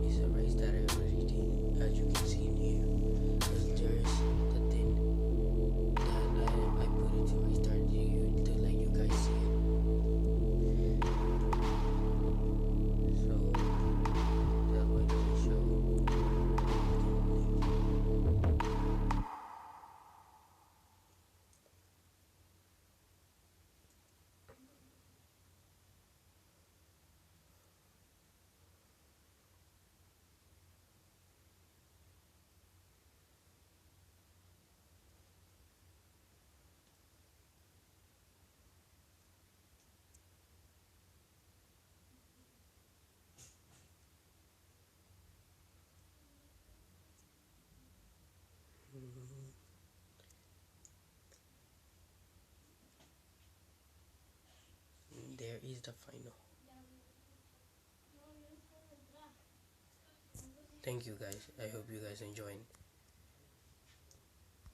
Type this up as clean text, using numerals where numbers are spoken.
It's a race that I already did, as you can see in here. Because there's the thing that I put it to restart to let you guys see it. So that's why it doesn't show. There is the final. Thank you guys. I hope you guys enjoyed.